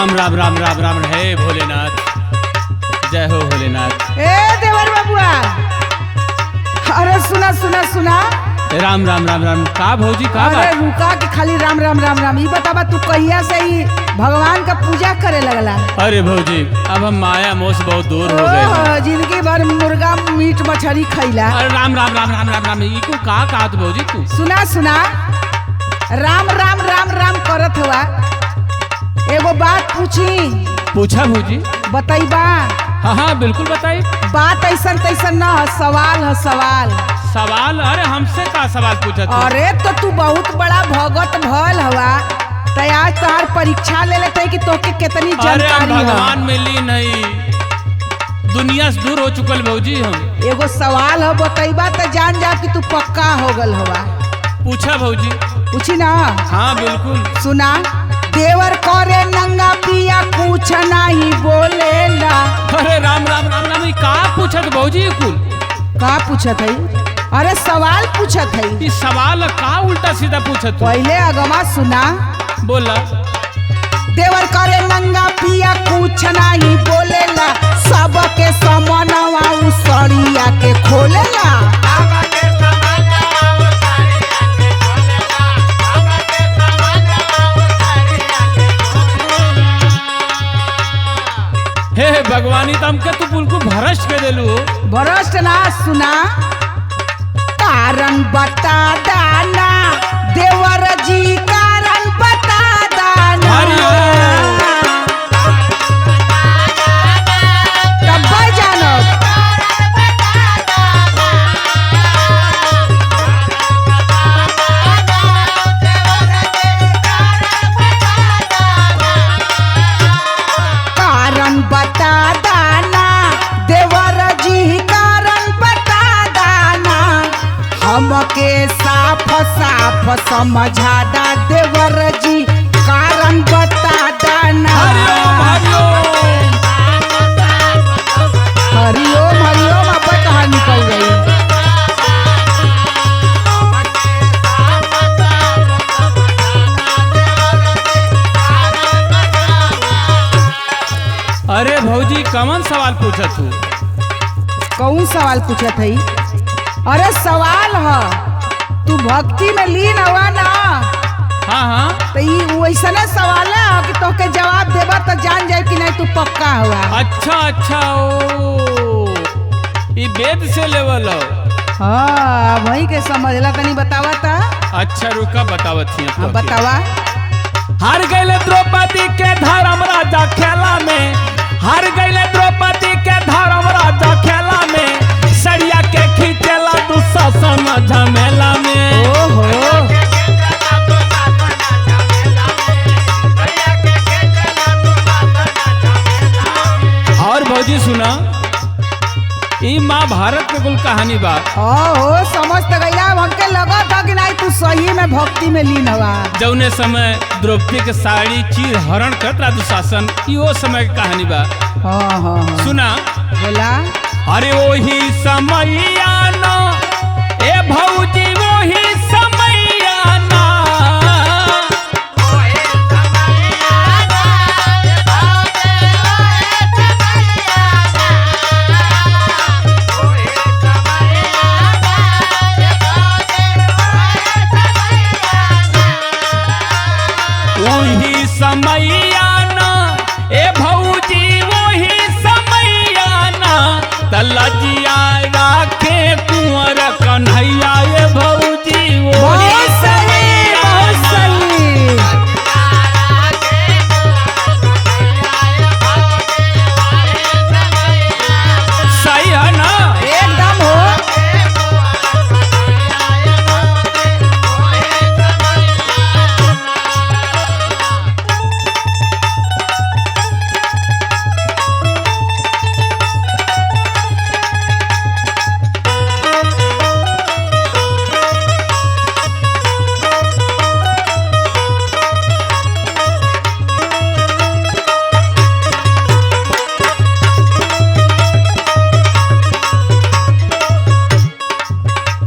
राम राम राम राम राम है भोलेनाथ। जय हो भोलेनाथ। ए देवर बबुआ, अरे सुना सुना सुना। राम राम राम राम। का भौजी का अरे बात? रुका कि खाली राम राम राम राम ये बतावा, तू कहिया से ही भगवान का पूजा करे लगला? अरे भौजी अब हम माया मोह से बहुत दूर हो गए हैं। जिंदगी भर मुर्गा मीट मछली खैला। अरे राम राम राम राम राम राम। ई को का कहत भौजी तू? सुना सुना, राम राम राम राम करत हुआ, एगो बात पूछी? पूछा भौजी। बताइबा? हाँ हाँ बिल्कुल बताई। बात ऐसा तैसन न ह, सवाल है सवाल। सवाल? अरे हमसे का सवाल पूछा तू? अरे तो तू बहुत बड़ा भगत भल हवा, तो आज तोहार परीक्षा ले लेते कि तोके कितनी अरे हम जानकारी है। भगवान मिली नहीं, दुनिया से दूर हो चुकल भौजी हम। एगो सवाल है, बताइबा तो जान जा कि तू पक्का हो गल हवा। पूछा भौजी। पूछी ना? हाँ बिल्कुल। सुना, देवर करे नंगा पिया कुछ नहीं बोलेला। अरे राम राम राम राम। ई का पूछत भौजी कुल? का पूछत है? अरे सवाल पूछत है। ई सवाल का उल्टा सीधा पूछत तू? पहले अगवा सुना। बोला। देवर करे नंगा पिया कुछ नहीं बोलेला, सबके समनवा उसरिया के खोलेला। हे भगवानी तो हमके तू बिल्कुल भ्रष्ट के देलू। भ्रष्ट ना, सुना, कारण बता दाना देवर जी, कारण बता दाना। कब्बा जानो। कारण बता दाना देवर जी, कारण बता दाना, हमके साफ साफ समझा दा देवर जी, कारण बता दाना। हरिओम हरिओम हरिओम। अब कहाँ निकल गई? अरे भौजी कौन सवाल पूछा तू? कौन सवाल पूछत है? अरे सवाल है, तू भक्ति में लीन हुआ ना, हाँ हाँ। तो ये वैसने सवाल है कि तोके जवाब देबा तो जान जाए कि नहीं तू पक्का हुआ। अच्छा अच्छा। ओ ई वेद से लेवल हो। हाँ वही के समझला, तनी बतावा था। अच्छा रुका बतावत थी। हाँ बतावा। हार गए द्रौपदी के धर्म राजा खेला में, हार गए द्रौपदी के धर्म राजा खेला में, सड़िया के खींचेला दुशासन झमेला में। ओहो। और भौजी सुना, ई महाभारत के कुल कहानी बा। ओहो समझ तो गया, हमके लगा था कि नहीं तू सही में भक्ति में लीन हुआ। जौने समय द्रौपदी के साड़ी चीर हरण करत रहा दुशासन, ई वो समय की कहानी बा। हाँ हाँ हाँ। सुना। बोला। अरे वही समैया ना ए भौजी, वही समैया ना। वही समैया ना ए भौजी, वही समैया ना। तलजिया राखे कुंवर कन्हैया ए भौजी, वही बहुत सही, बहुत सही। सही है ना? एकदम हो।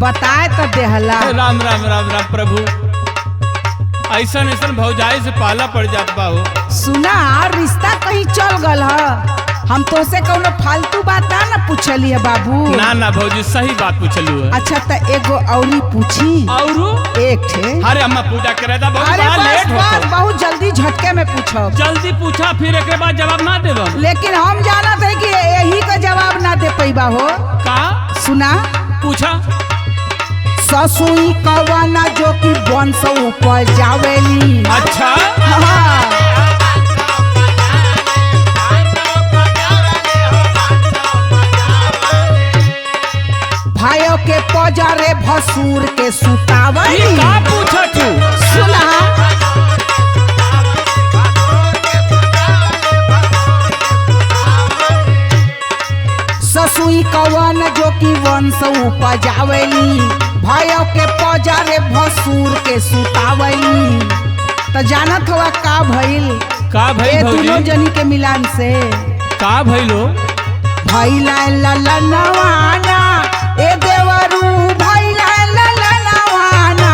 बताए तो देहला। राम राम राम राम प्रभु। ऐसा ऐसा भौजाई से पाला पड़ जात बा हो। सुना रिश्ता कहीं चल गल ह हम तो से कौनो फालतू बात ना पूछली है बाबू। ना ना भौजी सही बात पूछलू है। अच्छा तो एगो औरी पूछी और एक ठे। अरे अम्मा पूजा करे था बहुत अरे बस लेट बस हो। बहुत जल्दी झटके में पूछो। जल्दी पूछा फिर एक बाद जवाब ना देबो। लेकिन हम जानत है कि यही का जवाब ना दे पैबा हो। का सुना पूछा। ससुई कवाना जो कि वंश उपजावेली। अच्छा हाँ। भाइयों के पजारे भसूर के सुतावली। ये का पूछा तू। सुना ससुई कवन जो कि वंश उपजावेली भाइयों के पजारे भसूर के सुतावली। तो जानत हुआ का भइल का भाई ए दोनों भौजी जनी के मिलान से का भइलो। भैला ललनवाना ए देवरू भैला ललनवाना।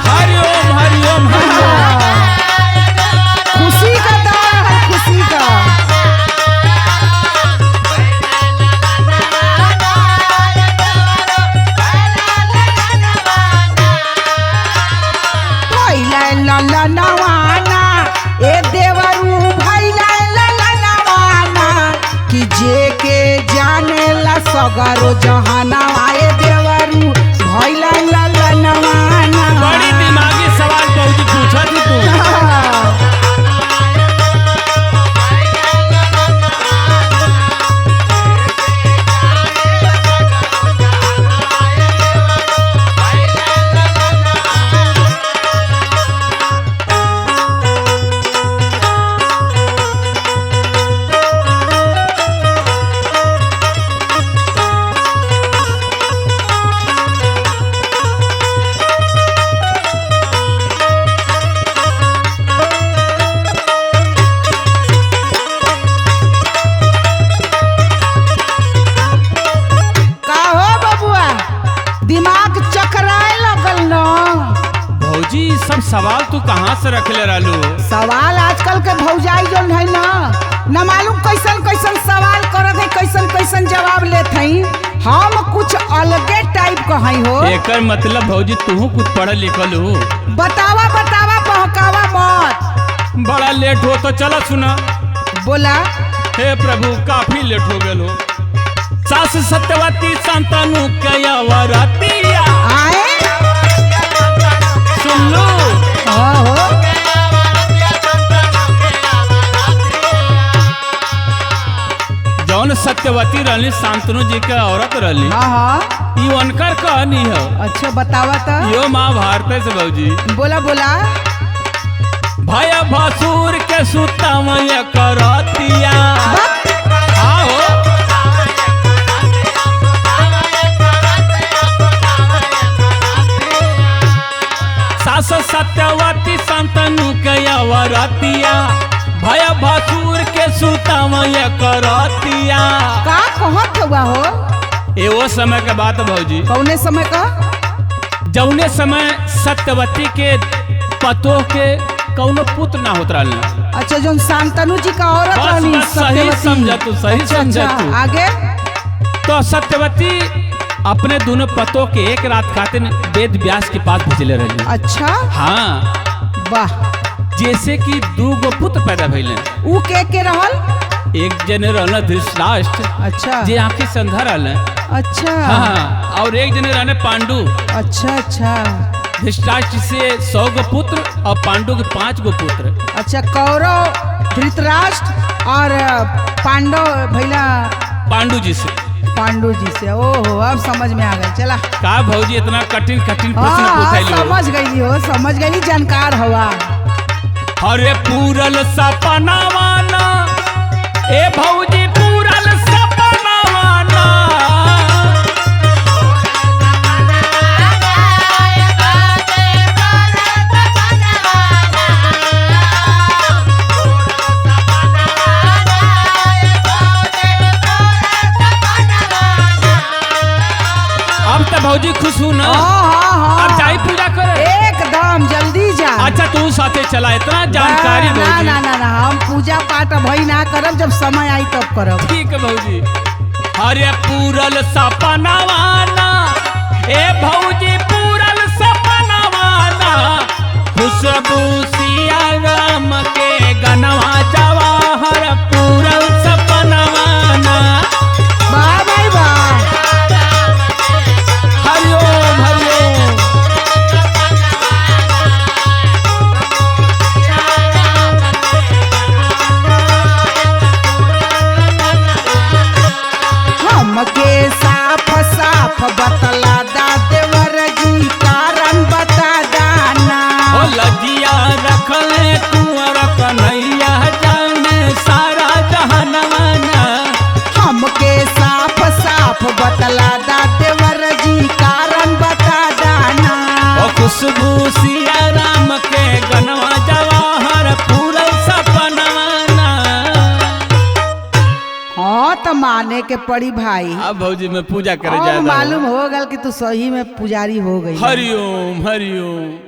हरिओम हरिओम हरिओम। खुशी का दौर है खुशी का। भैला ललनवाना ए देवरू भैला ललनवाना कि जे के जाने ला सगरो जहानवा ए देवरू भैला ललनवाना। बड़ी दिमागी सवाल भौजी पूछा थी तू। का हो बबुआ दिमाग चकराए लगल न। भौजी सब सवाल तू कहाँ से रख ले रहलू। सवाल आजकल के भौजाई जोन है न मालूम कैसन कैसन सवाल करत है कैसन कैसन जवाब लेत हई। हम कुछ अलगे टाइप का हई हो। एकर मतलब भौजी तू कुछ पढ़ल लिखल हो। बतावा बतावा बहकावा मत। बड़ा लेट हो तो चला सुना। बोला हे प्रभु काफी लेट हो गए हो। सास सत्यवती संतानु कयावरतिया आए सुन लो। हो जौन सत्यवती रहली शांतनु जी के औरत रहली हाँ हाँ ई उनकर कहानी है। अच्छा बतावा तो। यो महाभारत से भौजी। बोला बोला भय भसूर के सुतमय करतिया। आओ सास सत्यवती संतनु कयावरतिया भय भसूर के सुतमय करतिया। का कहत हुआ हो। ए वो समय के बात भौजी कौने समय का। जौने समय सत्यवती के पतों के कौनो पुत्र ना होत रहल। अच्छा जो शांतनु जी का औरत बस रहली बस सही सत्यवती। समझा तू सही अच्छा, समझा अच्छा, तू। आगे तो सत्यवती अपने दोनों पतों के एक रात खातिर वेद व्यास के पास भेजले रहली। अच्छा हाँ वाह जैसे कि दू गो पुत्र पैदा भइले। ऊ के रहल। एक जने रहल धृतराष्ट्र अच्छा जे आंखें से अंधा रहल। अच्छा हाँ और एक जने रहने पांडु। अच्छा अच्छा धृतराष्ट्र से 100 गो पुत्र और पांडु के 5 गो पुत्र। अच्छा कौरव धृतराष्ट्र और पांडव भैया पांडु जी से। पांडु जी से। ओहो अब समझ में आ गई। चला का भौजी इतना कठिन कठिन प्रश्न हाँ पूछैलो। समझ गई हो समझ गई जानकार हवा। अरे पूरल सपनावाना ए भौजी पूरल सपनावाना। अब तो भौजी खुश हूँ ना। हाँ अब जाई पूजा करे। एकदम जल्दी जा। अच्छा तू साथे चला, इतना जानकारी ना भौजी। ना ना ना हम पूजा पाठ भई ना करब, जब समय आई तब करब। ठीक है भौजी। अरे पूरल सपनावाना ए भौजी, पूरल सपनावाना, खुशबू सिया राम के गनवा जवाहर पूरल सपनावाना। वाह भाई वाह। हरिओम हरिओम। हमके साफ साफ बतला दा देवर जी, कारण बता दाना। ओ लजिया रखले कुंवर कन्हैया, जाने सारा जहानवाना। हमके साफ साफ बतला दा देवर जी, कारण बता दाना। ओ खुशबू सिया राम के गनवा जवाहर पूरल सपनावाना। हाँ तो माने के पड़ी भाई। अब भौजी मैं पूजा करे अब जाता हूँ। मालूम हो गल कि तू सही में पुजारी हो गई। हरिओम हरिओम।